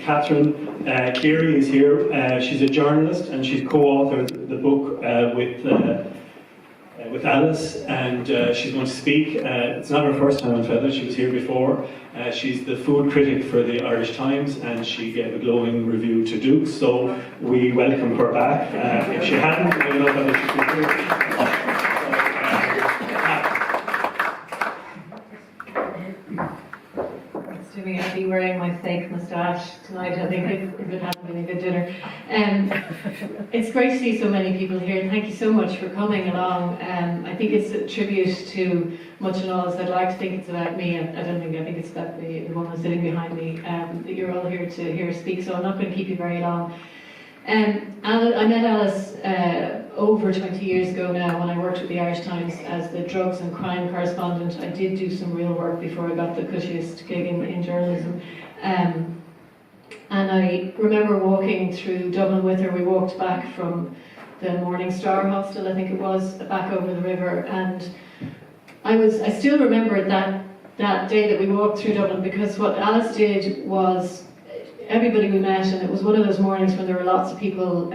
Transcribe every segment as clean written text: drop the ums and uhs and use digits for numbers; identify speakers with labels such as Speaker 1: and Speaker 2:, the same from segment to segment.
Speaker 1: Catherine Cleary is here. She's a journalist and she's co-authored the book with Alice, and she's going to speak. It's not her first time on Fethard, she was here before. She's the food critic for the Irish Times, and she gave a glowing review to Duke's, so we welcome her back. If she hadn't, we don't know that she's been here.
Speaker 2: I'll be wearing my fake moustache tonight, I think, if it hadn't been a good dinner. It's great to see so many people here. Thank you so much for coming along. I think it's a tribute to much and all, as I'd like to think it's about me. I think it's about the woman sitting behind me, that you're all here to hear speak, so I'm not going to keep you very long. I met Alice over 20 years ago now when I worked with the Irish Times as the drugs and crime correspondent. I did do some real work before I got the cushiest gig in journalism. And I remember walking through Dublin with her. We walked back from the Morning Star hostel, I think it was, back over the river, and I still remember that day that we walked through Dublin, because what Alice did was, everybody we met, and it was one of those mornings when there were lots of people,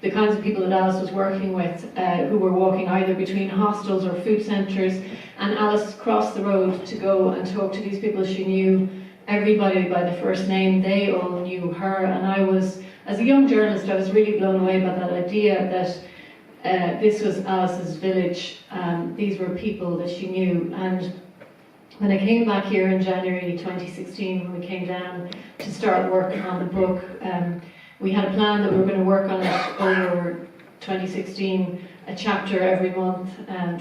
Speaker 2: the kinds of people that Alice was working with, who were walking either between hostels or food centres, and Alice crossed the road to go and talk to these people. She knew everybody by the first name, they all knew her, and I was, as a young journalist, I was really blown away by that idea that this was Alice's village, these were people that she knew. And when I came back here in January 2016, when we came down to start work on the book, we had a plan that we were going to work on it over 2016, a chapter every month,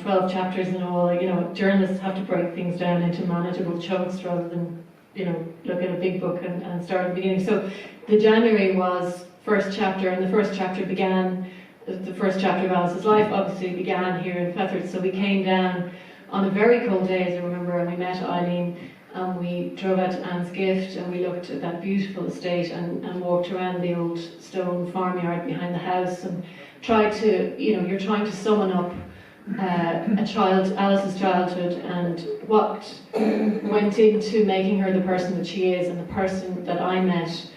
Speaker 2: 12 chapters in all. You know, journalists have to break things down into manageable chunks rather than, you know, look at a big book and start at the beginning. So the January was first chapter, and the first chapter began, the first chapter of Alice's life obviously began here in Fethard. So we came down on a very cold day, as I remember, and we met Eileen, and we drove out to Anne's Gift, and we looked at that beautiful estate and walked around the old stone farmyard behind the house, and tried to, you know, you're trying to summon up Alice's childhood and what went into making her the person that she is, and the person that I met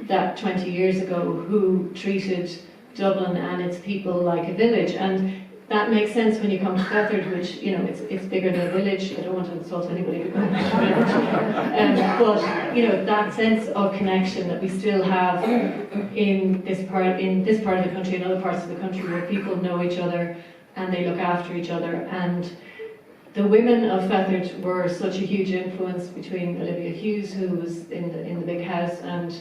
Speaker 2: that 20 years ago, who treated Dublin and its people like a village. And that makes sense when you come to Fethard, which, you know, it's bigger than a village. I don't want to insult anybody who comes to a village. But, you know, that sense of connection that we still have in this part of the country and other parts of the country, where people know each other and they look after each other. And the women of Fethard were such a huge influence, between Olivia Hughes, who was in the big house, and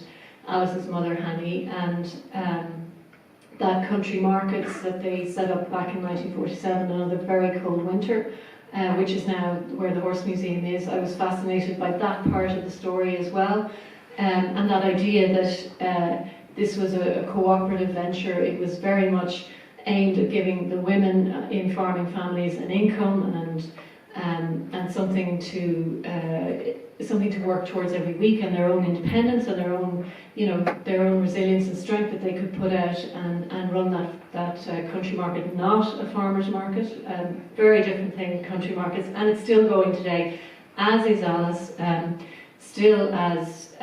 Speaker 2: Alice's mother, Hanny, and that country markets that they set up back in 1947, another very cold winter, which is now where the Horse Museum is. I was fascinated by that part of the story as well, and that idea that this was a cooperative venture. It was very much aimed at giving the women in farming families an income and something to work towards every week, and their own independence and their own, you know, their own resilience and strength that they could put out and run that country market, not a farmer's market. Very different thing, country markets, and it's still going today, as is Alice, still as,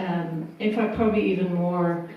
Speaker 2: in fact, probably even more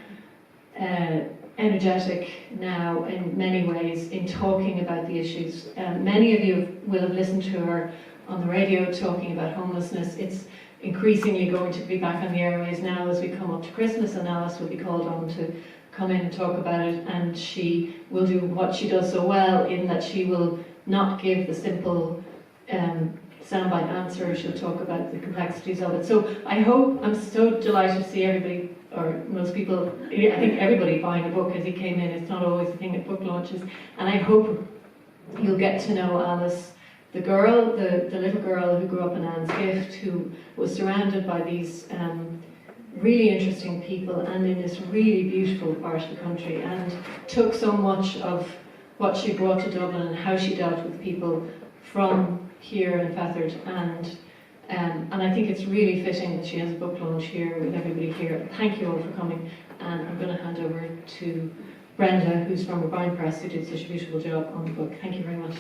Speaker 2: energetic now in many ways in talking about the issues. Many of you will have listened to her on the radio talking about homelessness. It's increasingly going to be back on the airways now as we come up to Christmas, and Alice will be called on to come in and talk about it, and she will do what she does so well, in that she will not give the simple soundbite answer. She'll talk about the complexities of it. So I'm so delighted to see everybody, or most people, I think everybody, buying a book as he came in. It's not always a thing at book launches, and I hope you'll get to know Alice, the girl, the little girl who grew up in Anne's Gift, who was surrounded by these really interesting people and in this really beautiful part of the country, and took so much of what she brought to Dublin and how she dealt with people from here in Fethard, and I think it's really fitting that she has a book launch here with everybody here. Thank you all for coming, and I'm going to hand over to Brenda, who's from O'Brien Press, who did such a beautiful job on the book. Thank you very much.